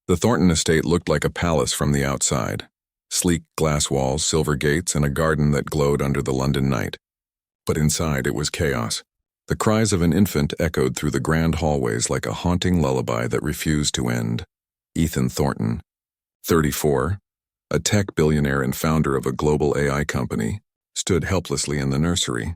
The Thornton estate looked like a palace from the outside. Sleek glass walls, silver gates, and a garden that glowed under the London night. But inside it was chaos. The cries of an infant echoed through the grand hallways like a haunting lullaby that refused to end. Ethan Thornton, 34, a tech billionaire and founder of a global AI company, stood helplessly in the nursery.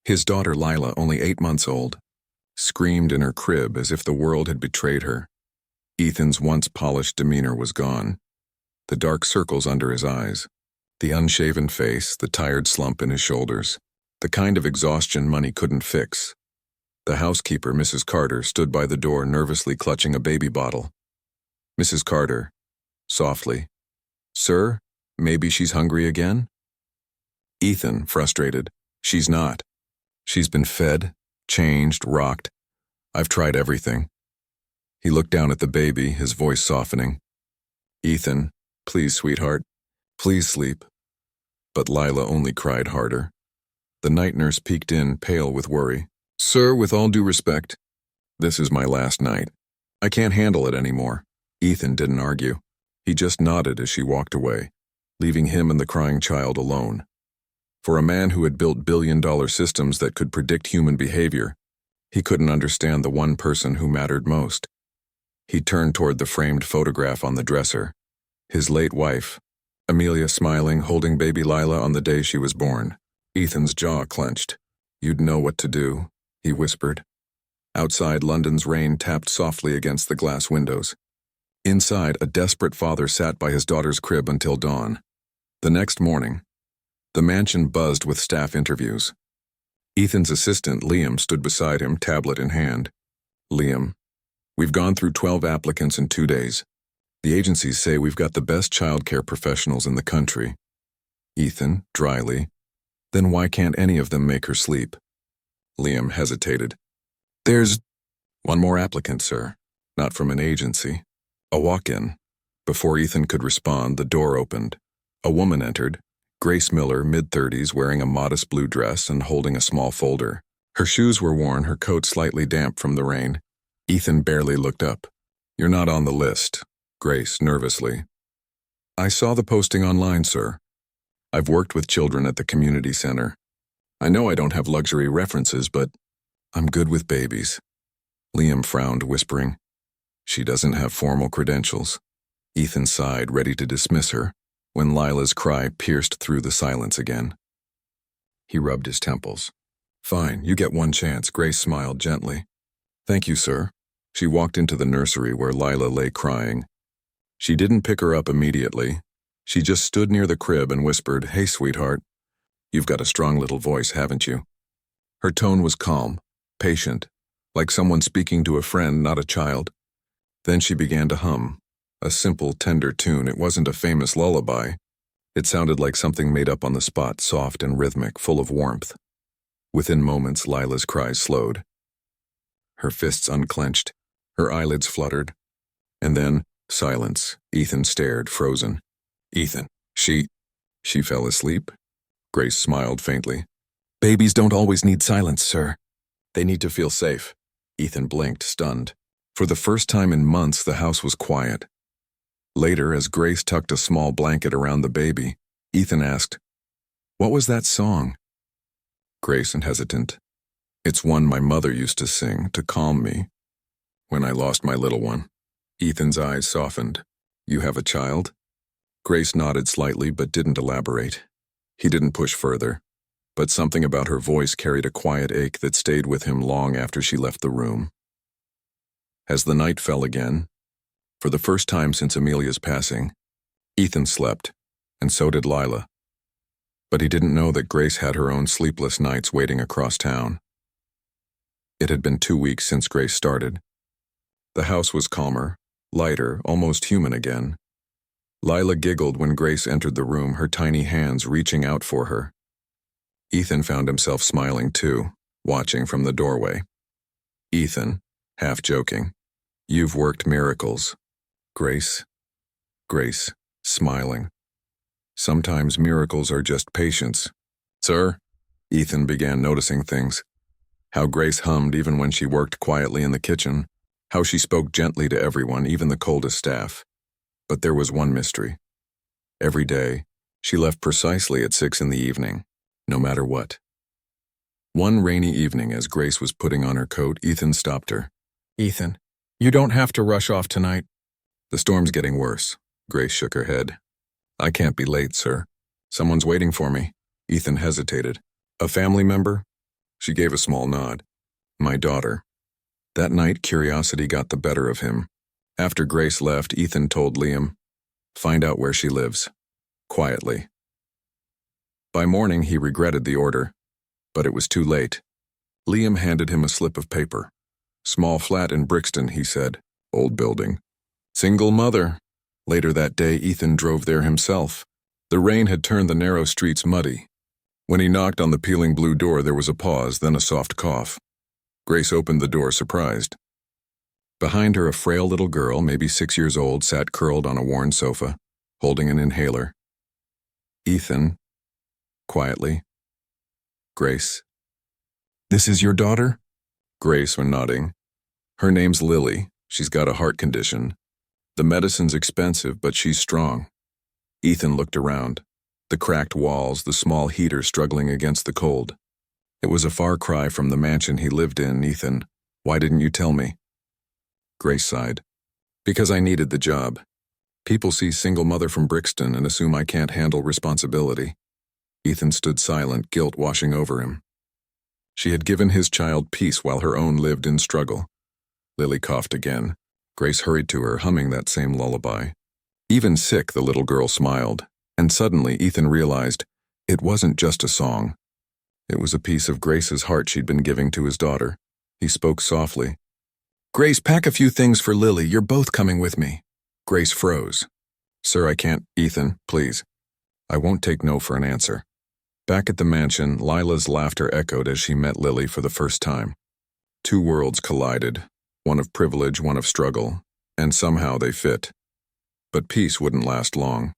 His daughter Lila, only 8 months old, screamed in her crib as if the world had betrayed her. Ethan's once polished demeanor was gone. The dark circles under his eyes, the unshaven face, the tired slump in his shoulders, the kind of exhaustion money couldn't fix. The housekeeper, Mrs. Carter, stood by the door nervously clutching a baby bottle. Mrs. Carter, softly, "Sir, maybe she's hungry again?" Ethan, frustrated, "She's not. She's been fed, changed, rocked. I've tried everything." He looked down at the baby, his voice softening. "Ethan, please, sweetheart. Please sleep." But Lila only cried harder. The night nurse peeked in, pale with worry. "Sir, with all due respect, this is my last night. I can't handle it anymore." Ethan didn't argue. He just nodded as she walked away, leaving him and the crying child alone. For a man who had built billion-dollar systems that could predict human behavior, he couldn't understand the one person who mattered most. He turned toward the framed photograph on the dresser. His late wife, Amelia, smiling, holding baby Lila on the day she was born. Ethan's jaw clenched. "You'd know what to do," he whispered. Outside, London's rain tapped softly against the glass windows. Inside, a desperate father sat by his daughter's crib until dawn. The next morning, the mansion buzzed with staff interviews. Ethan's assistant, Liam, stood beside him, tablet in hand. "Liam, we've gone through 12 applicants in 2 days. The agencies say we've got the best childcare professionals in the country." Ethan, dryly, "Then why can't any of them make her sleep?" Liam hesitated. "There's one more applicant, sir. Not from an agency. A walk-in." Before Ethan could respond, the door opened. A woman entered, Grace Miller, mid-30s, wearing a modest blue dress and holding a small folder. Her shoes were worn, her coat slightly damp from the rain. Ethan barely looked up. "You're not on the list," Grace nervously. "I saw the posting online, sir. I've worked with children at the community center. I know I don't have luxury references, but I'm good with babies." Liam frowned, whispering, "She doesn't have formal credentials." Ethan sighed, ready to dismiss her, when Lila's cry pierced through the silence again. He rubbed his temples. "Fine, you get one chance," Grace smiled gently. "Thank you, sir." She walked into the nursery where Lila lay crying. She didn't pick her up immediately. She just stood near the crib and whispered, "Hey, sweetheart. You've got a strong little voice, haven't you?" Her tone was calm, patient, like someone speaking to a friend, not a child. Then she began to hum, a simple, tender tune. It wasn't a famous lullaby. It sounded like something made up on the spot, soft and rhythmic, full of warmth. Within moments, Lila's cries slowed. Her fists unclenched, her eyelids fluttered. And then, silence. Ethan stared, frozen. "Ethan, she fell asleep?" Grace smiled faintly. "Babies don't always need silence, sir. They need to feel safe." Ethan blinked, stunned. For the first time in months, the house was quiet. Later, as Grace tucked a small blanket around the baby, Ethan asked, "What was that song?" Grace and hesitant. "It's one my mother used to sing to calm me when I lost my little one." Ethan's eyes softened. "You have a child?" Grace nodded slightly but didn't elaborate. He didn't push further, but something about her voice carried a quiet ache that stayed with him long after she left the room. As the night fell again, for the first time since Amelia's passing, Ethan slept, and so did Lila. But he didn't know that Grace had her own sleepless nights waiting across town. It had been 2 weeks since Grace started. The house was calmer, lighter, almost human again. Lila giggled when Grace entered the room, her tiny hands reaching out for her. Ethan found himself smiling too, watching from the doorway. Ethan, half joking, "You've worked miracles." Grace, smiling. "Sometimes miracles are just patience." "Sir?" Ethan began noticing things. How Grace hummed even when she worked quietly in the kitchen. how she spoke gently to everyone, even the coldest staff. But there was one mystery. Every day, she left precisely at 6 in the evening, no matter what. One rainy evening, as Grace was putting on her coat, Ethan stopped her. "Ethan, you don't have to rush off tonight." "The storm's getting worse." Grace shook her head. "I can't be late, sir. Someone's waiting for me." Ethan hesitated. "A family member?" She gave a small nod. "My daughter." That night, curiosity got the better of him. After Grace left, Ethan told Liam, "Find out where she lives." Quietly. By morning, he regretted the order, but it was too late. Liam handed him a slip of paper. "Small flat in Brixton," he said. "Old building. Single mother." Later that day, Ethan drove there himself. The rain had turned the narrow streets muddy. When he knocked on the peeling blue door, there was a pause, then a soft cough. Grace opened the door, surprised. Behind her, a frail little girl, maybe 6 years old, sat curled on a worn sofa, holding an inhaler. "Ethan," quietly. "Grace." "This is your daughter?" Grace was nodding. "Her name's Lily. She's got a heart condition. The medicine's expensive, but she's strong." Ethan looked around. The cracked walls, the small heater struggling against the cold. It was a far cry from the mansion he lived in. "Ethan, why didn't you tell me?" Grace sighed. "Because I needed the job. People see single mother from Brixton and assume I can't handle responsibility." Ethan stood silent, guilt washing over him. She had given his child peace while her own lived in struggle. Lily coughed again. Grace hurried to her, humming that same lullaby. Even sick, the little girl smiled, and suddenly Ethan realized it wasn't just a song. It was a piece of Grace's heart she'd been giving to his daughter. He spoke softly. "Grace, pack a few things for Lily. You're both coming with me." Grace froze. "Sir, I can't." "Ethan, please." "I won't take no for an answer." Back at the mansion, Lila's laughter echoed as she met Lily for the first time. Two worlds collided, one of privilege, one of struggle, and somehow they fit. But peace wouldn't last long.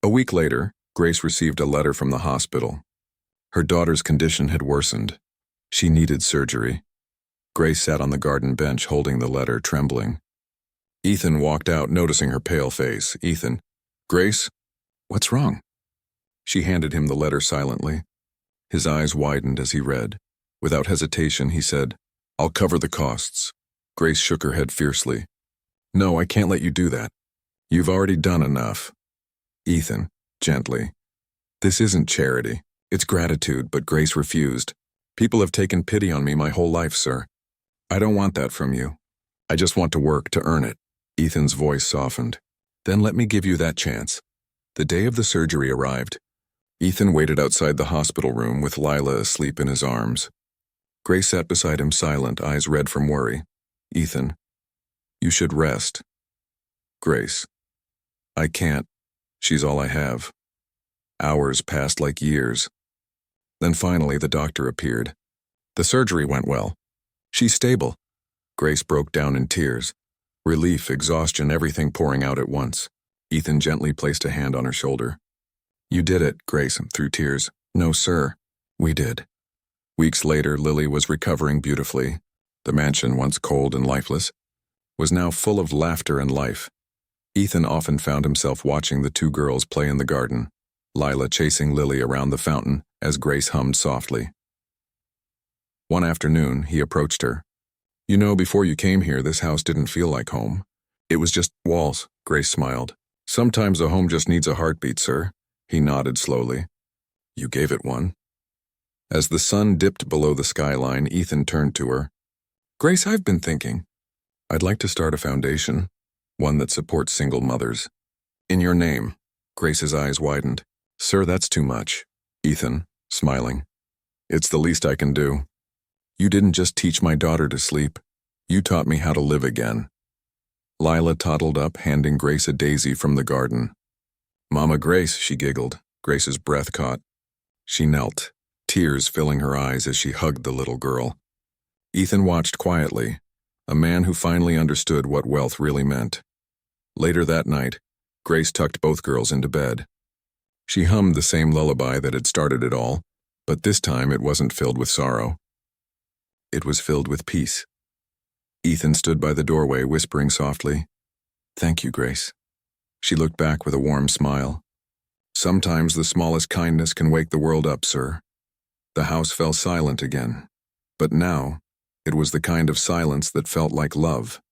A week later, Grace received a letter from the hospital. Her daughter's condition had worsened. She needed surgery. Grace sat on the garden bench holding the letter, trembling. Ethan walked out, noticing her pale face. "Ethan." "Grace? What's wrong?" She handed him the letter silently. His eyes widened as he read. Without hesitation, he said, "I'll cover the costs." Grace shook her head fiercely. "No, I can't let you do that. You've already done enough." "Ethan," gently. "This isn't charity. It's gratitude," but Grace refused. "People have taken pity on me my whole life, sir. I don't want that from you. I just want to work to earn it." Ethan's voice softened. "Then let me give you that chance." The day of the surgery arrived. Ethan waited outside the hospital room with Lila asleep in his arms. Grace sat beside him silent, eyes red from worry. "Ethan, you should rest." "Grace, I can't. She's all I have." Hours passed like years. Then finally the doctor appeared. "The surgery went well. She's stable." Grace broke down in tears. Relief, exhaustion, everything pouring out at once. Ethan gently placed a hand on her shoulder. "You did it," Grace, through tears. "No, sir. We did." Weeks later, Lily was recovering beautifully. The mansion, once cold and lifeless, was now full of laughter and life. Ethan often found himself watching the two girls play in the garden, Lila chasing Lily around the fountain as Grace hummed softly. One afternoon, he approached her. "You know, before you came here, this house didn't feel like home. It was just walls." Grace smiled. "Sometimes a home just needs a heartbeat, sir." He nodded slowly. "You gave it one." As the sun dipped below the skyline, Ethan turned to her. "Grace, I've been thinking. I'd like to start a foundation, one that supports single mothers. In your name." Grace's eyes widened. "Sir, that's too much." Ethan, smiling. "It's the least I can do. You didn't just teach my daughter to sleep. You taught me how to live again." Lila toddled up, handing Grace a daisy from the garden. "Mama Grace," she giggled. Grace's breath caught. She knelt, tears filling her eyes as she hugged the little girl. Ethan watched quietly, a man who finally understood what wealth really meant. Later that night, Grace tucked both girls into bed. She hummed the same lullaby that had started it all, but this time it wasn't filled with sorrow. It was filled with peace. Ethan stood by the doorway, whispering softly, "Thank you, Grace." She looked back with a warm smile. "Sometimes the smallest kindness can wake the world up, sir." The house fell silent again. But now, it was the kind of silence that felt like love.